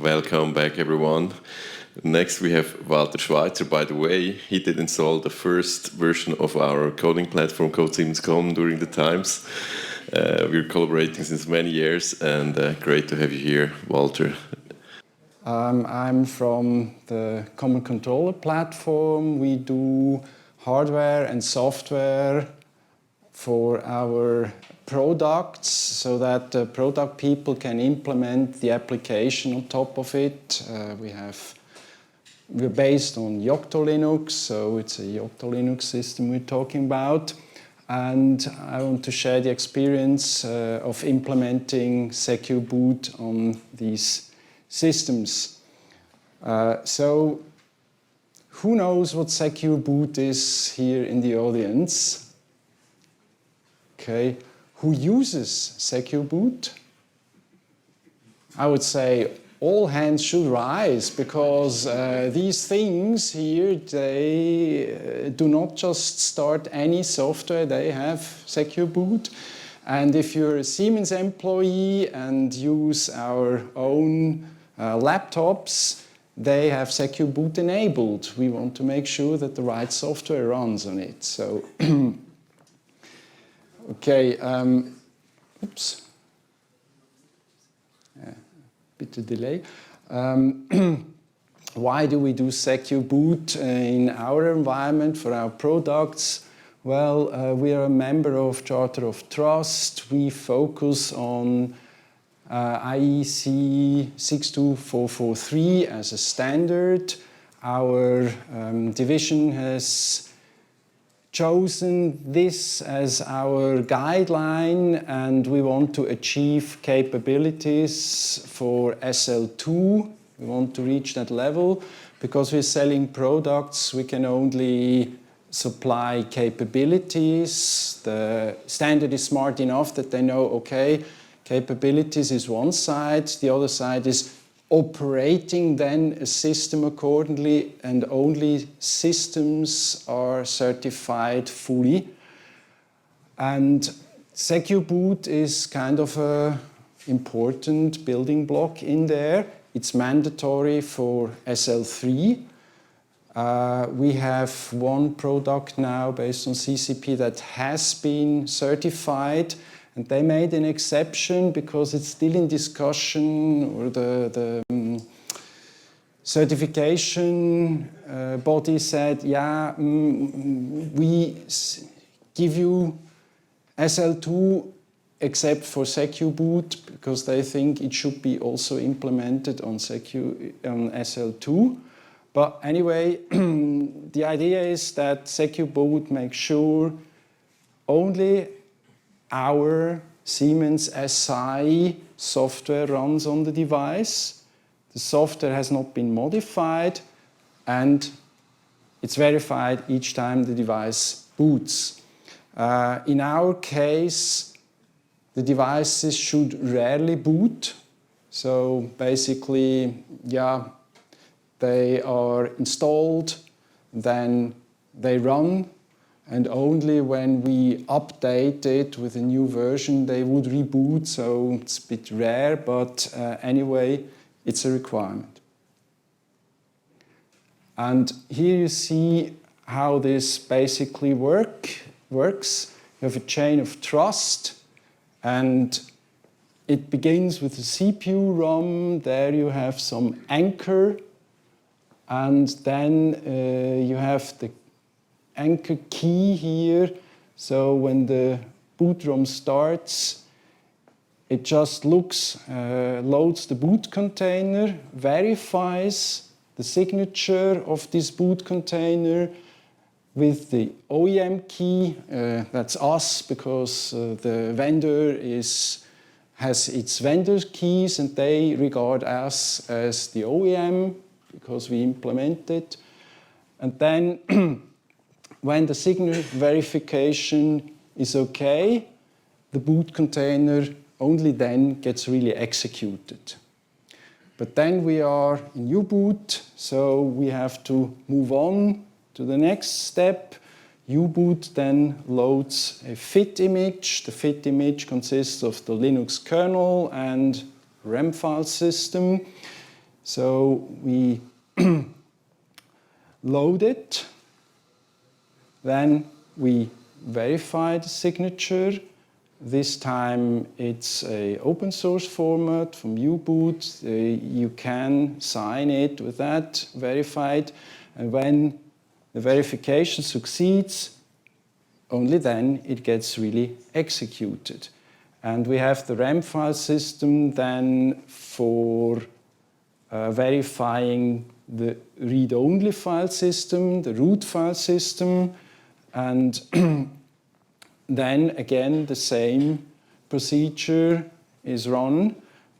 Welcome back, everyone. Next, we have Walter Schweizer. By the way, he did install the first version of our coding platform called Siemens.com during the times. We're collaborating since many years, and great to have you here, Walter. I'm from the Common Controller platform. We do hardware and software for our products so that the product people can implement the application on top of it. We're based on Yocto Linux, so it's a Yocto Linux system we're talking about. And I want to share the experience of implementing SecureBoot on these systems. So who knows what SecureBoot is here in the audience? Okay. Who uses SecureBoot? I would say all hands should rise, because these things here, they do not just start any software, they have SecureBoot. And if you're a Siemens employee and use our own laptops, they have SecureBoot enabled. We want to make sure that the right software runs on it. So, okay, oops. Bit of delay. Why do we do SecureBoot in our environment for our products? Well, we are a member of Charter of Trust. We focus on IEC 62443 as a standard. Our division has chosen this as our guideline, and we want to achieve capabilities for SL2. We want to reach that level. Because we're selling products, we can only supply capabilities. The standard is smart enough that they know, okay, capabilities is one side, the other side is operating then a system accordingly, and only systems are certified fully. And SecureBoot is kind of an important building block in there. It's mandatory for SL3. We have one product now based on CCP that has been certified. And they made an exception because it's still in discussion, or the certification body said, yeah, we give you SL2 except for SecureBoot, because they think it should be also implemented on SL2. But anyway, the idea is that SecureBoot makes sure only our Siemens SI software runs on the device. The software has not been modified, and it's verified each time the device boots. In our case, the devices should rarely boot. So basically, yeah, they are installed, then they run, and only when we update it with a new version, they would reboot. So it's a bit rare, but anyway, it's a requirement. And here you see how this basically works. You have a chain of trust, and it begins with the CPU ROM. There you have some anchor, and then you have the anchor key here. So when the boot ROM starts, it just loads the boot container, verifies the signature of this boot container with the OEM key. That's us, because the vendor has its vendor keys, and they regard us as the OEM because we implement it. And then when the signature verification is okay, the boot container only then gets really executed. But then we are in U-boot, so we have to move on to the next step. U-boot then loads a fit image. The fit image consists of the Linux kernel and RAM file system. So we load it, then we verify the signature. This time it's an open source format from Yocto. You can sign it with that, verified, and when the verification succeeds, only then it gets really executed. And we have the RAM file system then for verifying the read-only file system, the root file system, and then again the same procedure is run.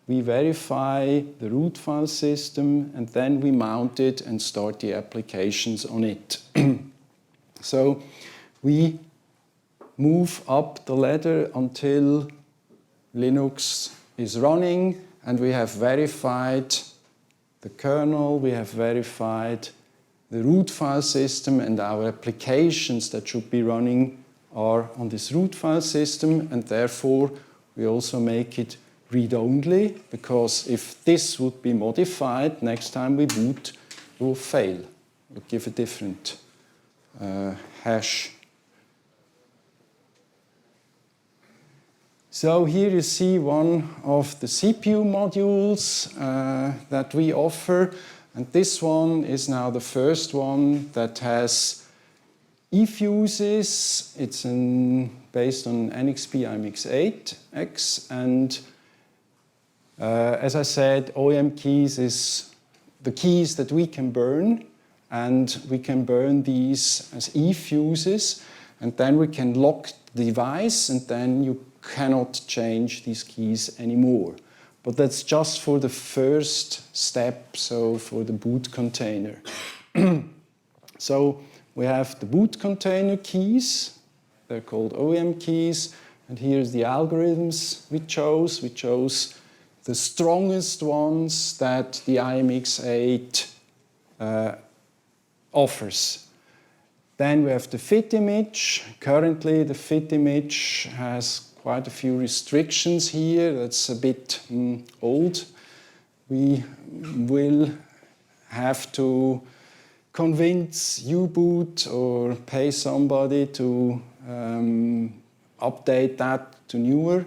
We verify the root file system and then we mount it and start the applications on it. So we move up the ladder until Linux is running and we have verified the kernel, we have verified the root file system, and our applications that should be running are on this root file system, and therefore we also make it read-only, because if this would be modified, next time we boot, it will fail. It will give a different hash. So here you see one of the CPU modules that we offer, and this one is now the first one that has eFuses. It's based on NXP IMX8X, and as I said, OEM keys is the keys that we can burn, and we can burn these as eFuses, and then we can lock the device, and then you cannot change these keys anymore. But that's just for the first step, so for the boot container. So we have the boot container keys. They're called OEM keys. And here's the algorithms we chose. We chose the strongest ones that the IMX8 offers. Then we have the fit image. Currently, the fit image has quite a few restrictions here. That's a bit old. We will have to convince Uboot or pay somebody to update that to newer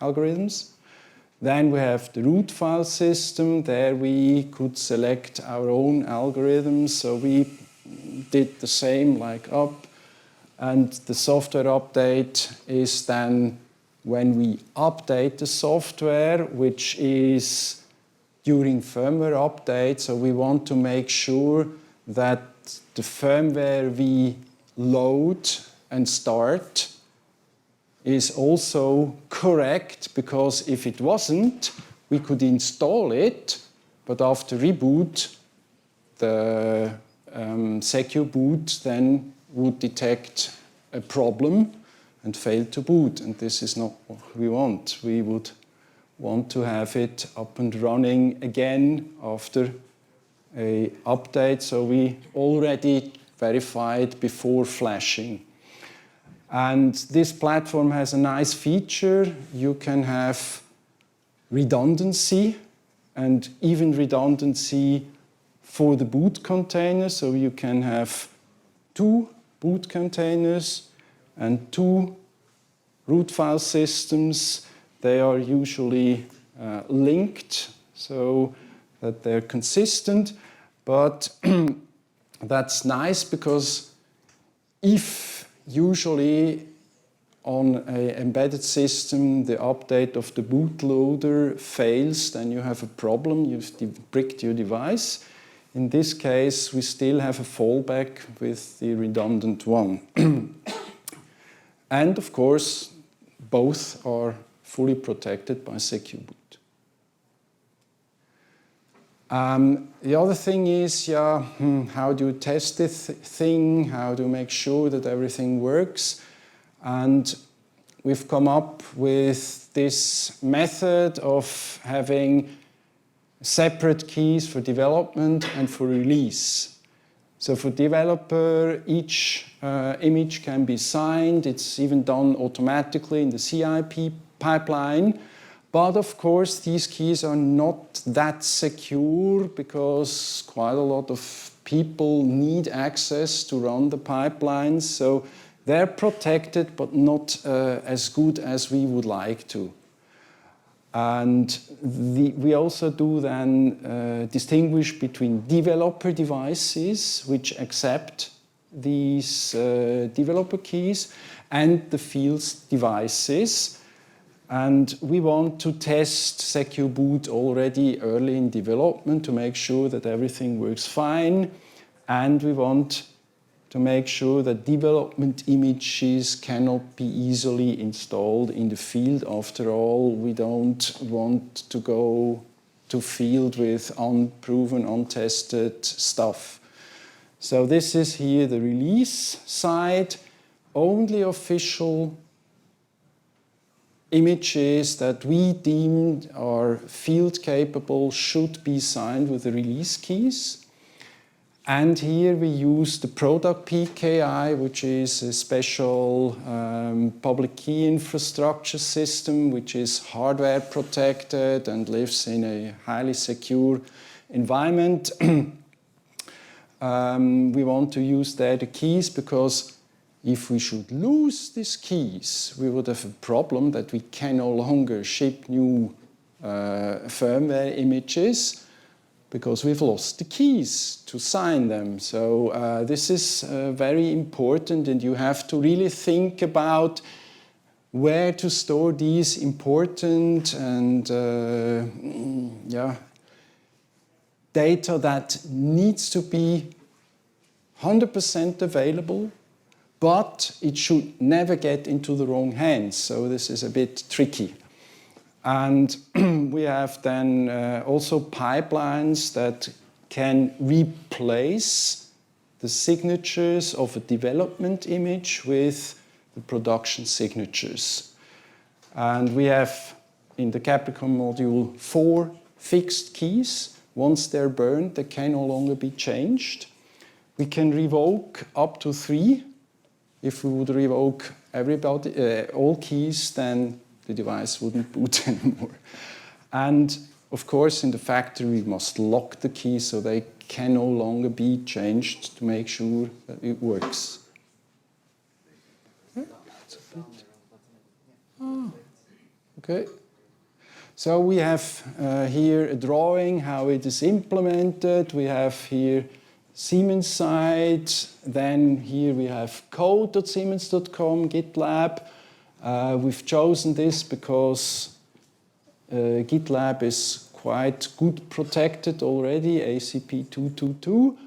algorithms. Then we have the root file system. There we could select our own algorithms. So we did the same like up. And the software update is then when we update the software, which is during firmware update. So we want to make sure that the firmware we load and start is also correct, because if it wasn't, we could install it, but after reboot, the SecureBoot then would detect a problem and fail to boot, and this is not what we want. We would want to have it up and running again after a update, so we already verified before flashing. And this platform has a nice feature. You can have redundancy, and even redundancy for the boot container, so you can have 2 boot containers and 2 root file systems. They are usually linked so that they're consistent, but that's nice because if usually on an embedded system the update of the bootloader fails, then you have a problem, you've bricked your device. In this case, we still have a fallback with the redundant one. And of course, both are fully protected by SecureBoot. The other thing is, how do you test this thing? How do you make sure that everything works? And we've come up with this method of having separate keys for development and for release. So for developer, each image can be signed. It's even done automatically in the CIP pipeline. But of course, these keys are not that secure because quite a lot of people need access to run the pipelines. So they're protected, but not as good as we would like to. And we also do then distinguish between developer devices, which accept these developer keys, and the field devices. And we want to test SecureBoot already early in development to make sure that everything works fine. And we want to make sure that development images cannot be easily installed in the field. After all, we don't want to go to field with unproven, untested stuff. So this is here the release side. Only official images that we deemed are field capable should be signed with the release keys. And here we use the Product PKI, which is a special public key infrastructure system, which is hardware protected and lives in a highly secure environment. We want to use there the keys because if we should lose these keys, we would have a problem that we can no longer ship new firmware images because we've lost the keys to sign them. So this is very important, and you have to really think about where to store these important and data that needs to be 100% available, but it should never get into the wrong hands. So this is a bit tricky. And we have then also pipelines that can replace the signatures of a development image with the production signatures. And we have in the Capricorn module 4 fixed keys. Once they're burned, they can no longer be changed. We can revoke up to 3. If we would revoke all keys, then the device wouldn't boot anymore. And of course, in the factory, we must lock the keys so they can no longer be changed to make sure that it works. Okay. So we have here a drawing how it is implemented. We have here Siemens side. Then here we have code.siemens.com, GitLab. We've chosen this because GitLab is quite good protected already, ACP 222.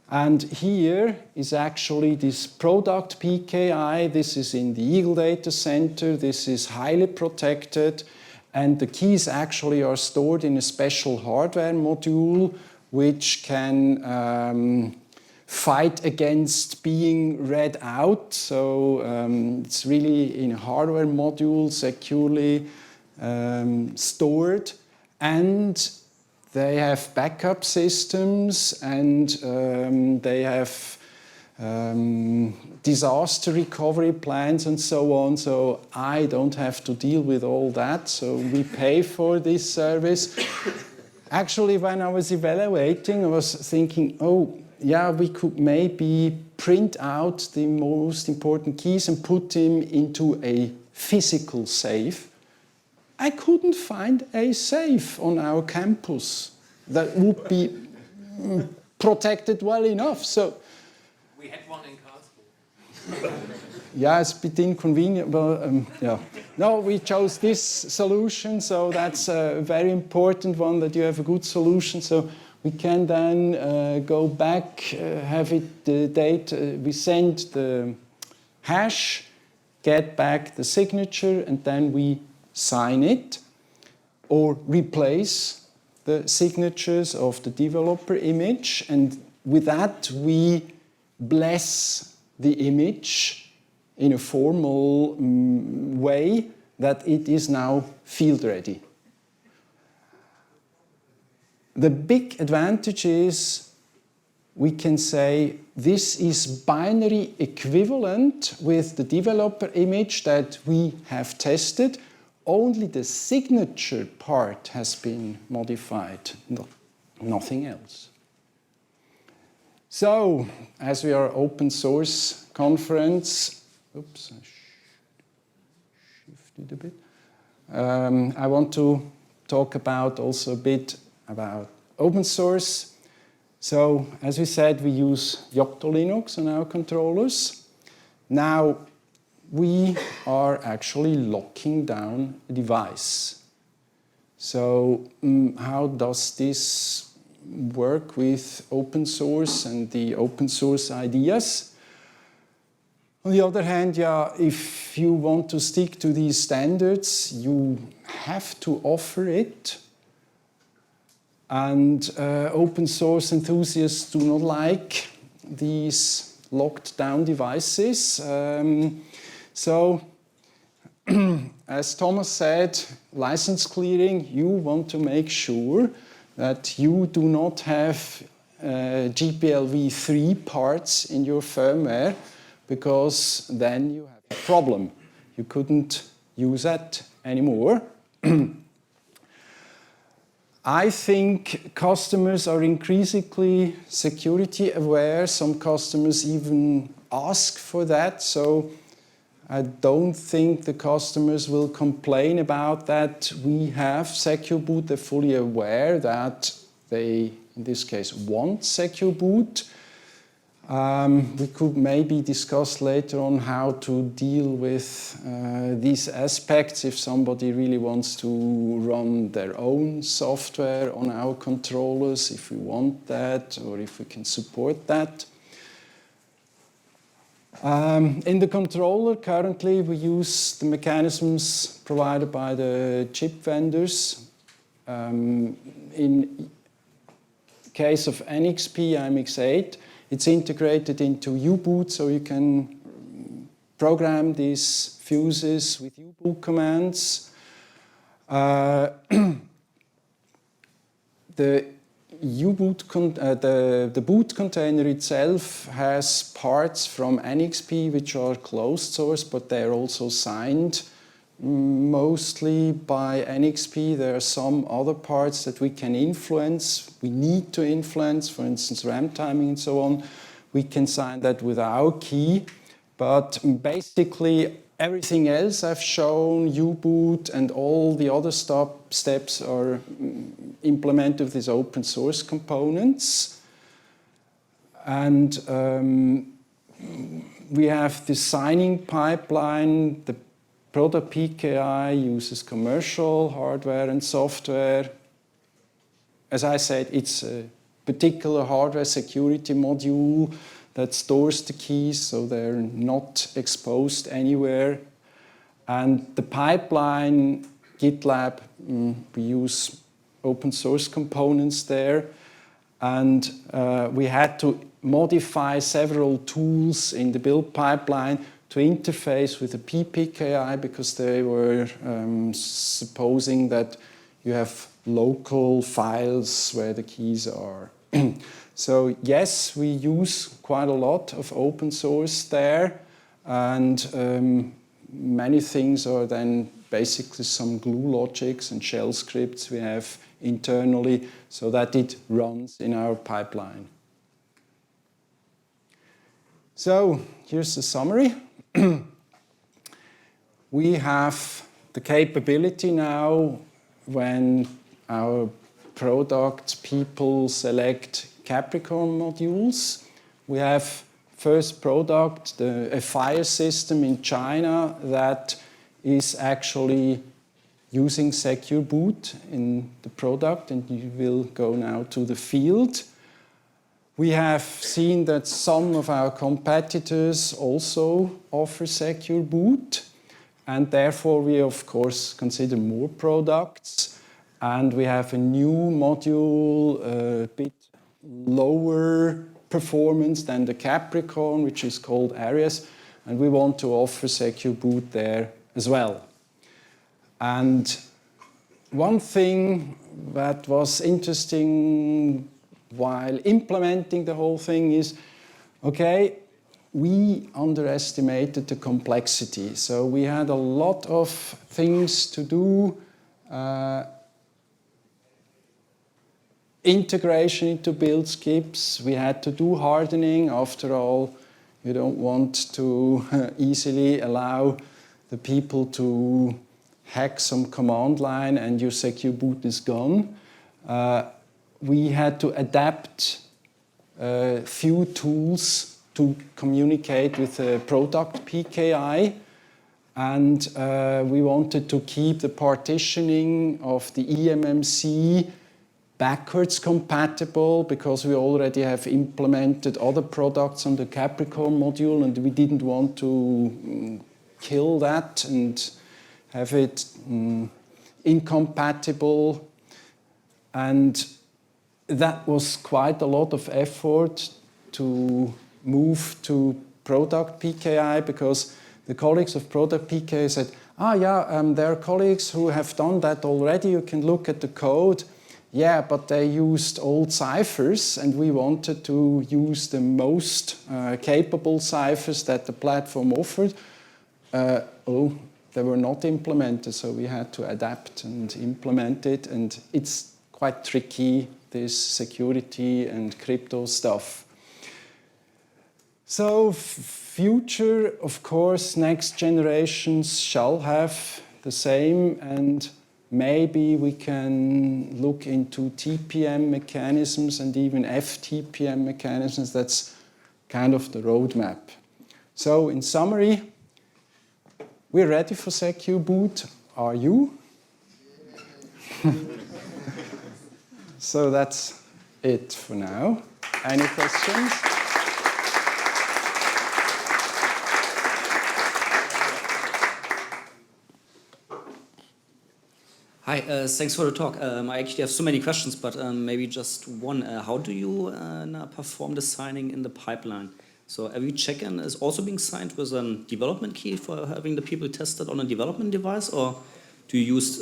And here is actually this Product PKI. This is in the Eagle Data Center. This is highly protected. And the keys actually are stored in a special hardware module which can fight against being read out. So it's really in a hardware module, securely stored. And they have backup systems, and they have disaster recovery plans and so on. So I don't have to deal with all that. So we pay for this service. Actually, when I was evaluating, I was thinking, oh, yeah, we could maybe print out the most important keys and put them into a physical safe. I couldn't find a safe on our campus that would be protected well enough. So we had one in Karlsruhe. Yeah, it's a bit inconvenient, but yeah. No, we chose this solution, so that's a very important one, that you have a good solution. So we can then go back, have it the data, we send the hash, get back the signature, and then we sign it, or replace the signatures of the developer image, and with that we bless the image in a formal way that it is now field ready. The big advantage is we can say this is binary equivalent with the developer image that we have tested, only the signature part has been modified, nothing else. So, as we are open source conference, oops, I shifted a bit. I want to talk about also a bit about open source. So, as we said, we use Yocto Linux on our controllers. Now, we are actually locking down a device. So, how does this work with open source and the open source ideas? On the other hand, if you want to stick to these standards, you have to offer it. And open source enthusiasts do not like these locked down devices. So, as Thomas said, license clearing, you want to make sure that you do not have GPLv3 parts in your firmware, because then you have a problem. You couldn't use that anymore. I think customers are increasingly security aware. Some customers even ask for that. So I don't think the customers will complain about that. We have SecureBoot. They're fully aware that they, in this case, want SecureBoot. We could maybe discuss later on how to deal with these aspects if somebody really wants to run their own software on our controllers, if we want that, or if we can support that. In the controller, currently we use the mechanisms provided by the chip vendors. In case of NXP IMX8, it's integrated into U-boot, so you can program these fuses with U-boot commands. The U-boot, the boot container itself has parts from NXP which are closed source, but they are also signed mostly by NXP. There are some other parts that we can influence, we need to influence, for instance RAM timing and so on. We can sign that with our key, but basically everything else I've shown, U-boot and all the other steps are implemented with these open source components. And we have the signing pipeline. The Product PKI uses commercial hardware and software. As I said, it's a particular hardware security module that stores the keys so they're not exposed anywhere. And the pipeline, GitLab, we use open source components there. And we had to modify several tools in the build pipeline to interface with the PPKI because they were supposing that you have local files where the keys are. So yes, we use quite a lot of open source there, and many things are then basically some glue logics and shell scripts we have internally so that it runs in our pipeline. So here's the summary. We have the capability now when our product people select Capricorn modules. We have first product, a fire system in China that is actually using SecureBoot in the product, and you will go now to the field. We have seen that some of our competitors also offer SecureBoot, and therefore we of course consider more products. And we have a new module, a bit lower performance than the Capricorn, which is called Aries, and we want to offer SecureBoot there as well. And one thing that was interesting while implementing the whole thing is, okay, we underestimated the complexity. So we had a lot of things to do. Integration into build skips. We had to do hardening. After all, you don't want to easily allow the people to hack some command line and your SecureBoot is gone. We had to adapt a few tools to communicate with the product PKI, and we wanted to keep the partitioning of the eMMC backwards compatible because we already have implemented other products on the Capricorn module, and we didn't want to kill that and have it incompatible. And that was quite a lot of effort to move to product PKI, because the colleagues of product PKI said, there are colleagues who have done that already, you can look at the code. Yeah, but they used old ciphers, and we wanted to use the most capable ciphers that the platform offered. They were not implemented, so we had to adapt and implement it, and it's quite tricky, this security and crypto stuff. So future, of course, next generations shall have the same, and maybe we can look into TPM mechanisms and even FTPM mechanisms. That's kind of the roadmap. So in summary, we're ready for SecureBoot. Are you? So that's it for now. Any questions? Hi, thanks for the talk. I actually have so many questions, but maybe just one. How do you perform the signing in the pipeline? So every check-in is also being signed with a development key for having the people tested on a development device, or do you use...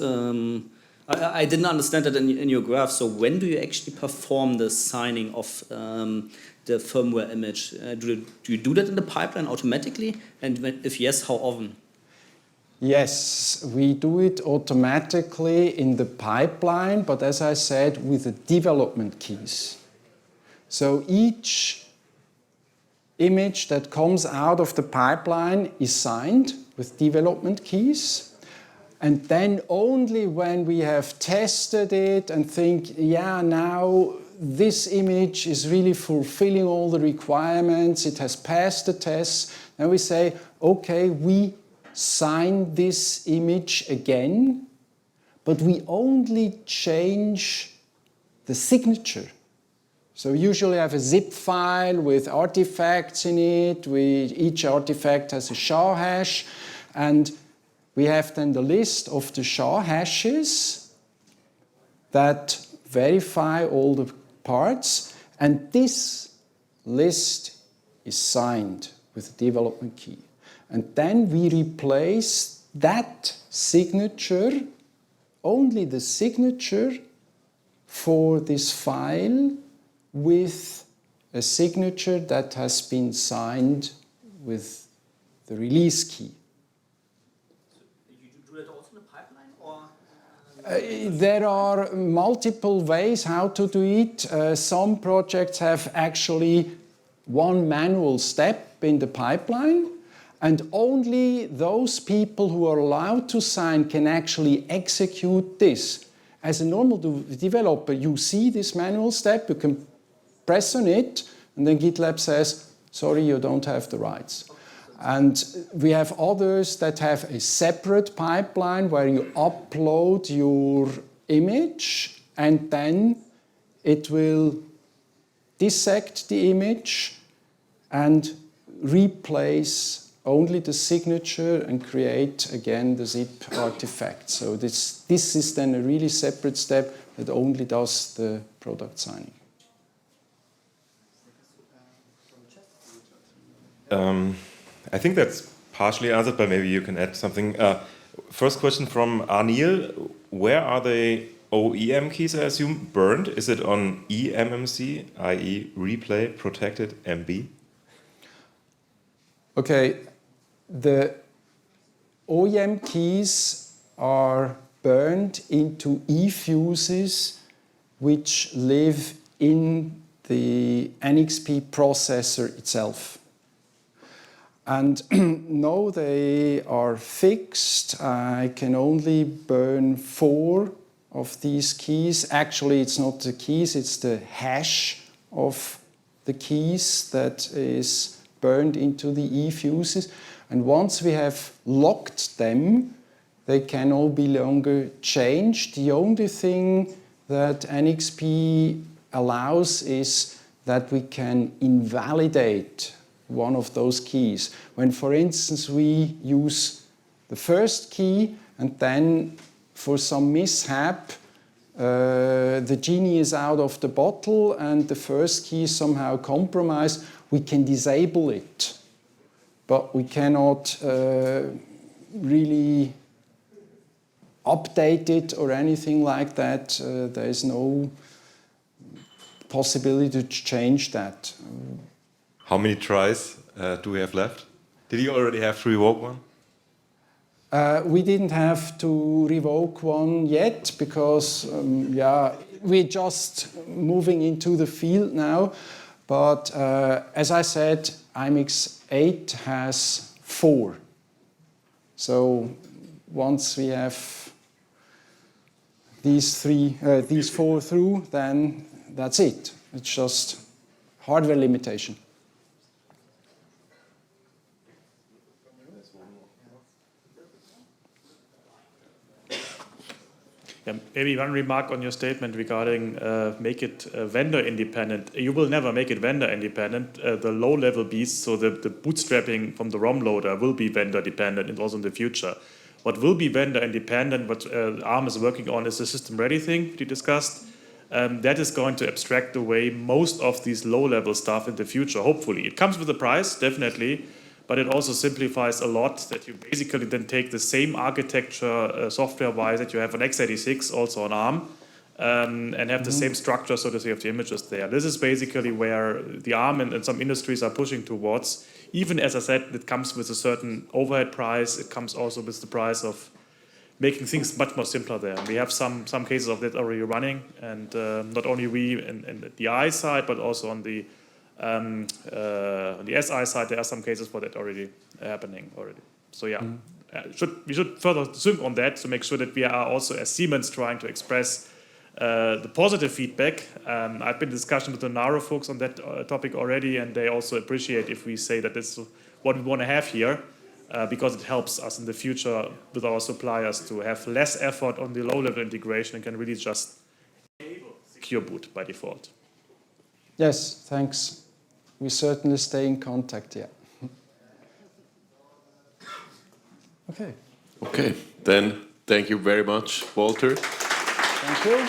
I didn't understand that in your graph, so when do you actually perform the signing of the firmware image? Do you do that in the pipeline automatically? And if yes, how often? Yes, we do it automatically in the pipeline, but as I said, with the development keys. So each image that comes out of the pipeline is signed with development keys. And then only when we have tested it and think, yeah, now this image is really fulfilling all the requirements, it has passed the tests, then we say, okay, we sign this image again, but we only change the signature. So usually I have a zip file with artifacts in it. Each artifact has a SHA hash, and we have then the list of the SHA hashes that verify all the parts, and this list is signed with a development key. And then we replace that signature, only the signature for this file, with a signature that has been signed with the release key. So you do that also in the pipeline, or? There are multiple ways how to do it. Some projects have actually one manual step in the pipeline, and only those people who are allowed to sign can actually execute this. As a normal developer, you see this manual step, you can press on it, and then GitLab says, sorry, you don't have the rights. And we have others that have a separate pipeline where you upload your image, and then it will dissect the image and replace only the signature and create again the zip artifact. So this is then a really separate step that only does the product signing. I think that's partially answered, but maybe you can add something. First question from Arnil. Where are the OEM keys, I assume, burned? Is it on eMMC, i.e. replay protected MB? Okay, the OEM keys are burned into eFuses which live in the NXP processor itself. And no, they are fixed. I can only burn 4 of these keys. Actually, it's not the keys, it's the hash of the keys that is burned into the eFuses. And once we have locked them, they can no longer change. The only thing that NXP allows is that we can invalidate one of those keys. When, for instance, we use the first key and then for some mishap, the genie is out of the bottle and the first key is somehow compromised, we can disable it. But we cannot really update it or anything like that. There is no possibility to change that. How many tries do we have left? Did you already have to revoke one? We didn't have to revoke one yet because, we're just moving into the field now. But as I said, IMX8 has 4. So once we have these 4 through, then that's it. It's just hardware limitation. Yeah, maybe one remark on your statement regarding make it vendor independent. You will never make it vendor independent. The low-level beasts, so the bootstrapping from the ROM loader will be vendor dependent and also in the future. What will be vendor independent, what ARM is working on, is the system-ready thing we discussed. That is going to abstract away most of these low-level stuff in the future, hopefully. It comes with a price, definitely, but it also simplifies a lot that you basically then take the same architecture software-wise that you have on x86, also on ARM, and have the same structure, so to say, of the images there. This is basically where the ARM and some industries are pushing towards. Even, as I said, it comes with a certain overhead price. It comes also with the price of making things much more simpler there. We have some cases of that already running, and not only we and the I side, but also on the SI side, there are some cases for that already happening already. So yeah, we should further think on that to make sure that we are also, as Siemens, trying to express the positive feedback. I've been in discussion with the NARO folks on that topic already, and they also appreciate if we say that this is what we want to have here, because it helps us in the future with our suppliers to have less effort on the low-level integration and can really just enable SecureBoot by default. Yes, thanks. We certainly stay in contact, yeah. Okay. Okay, then thank you very much, Walter. Thank you.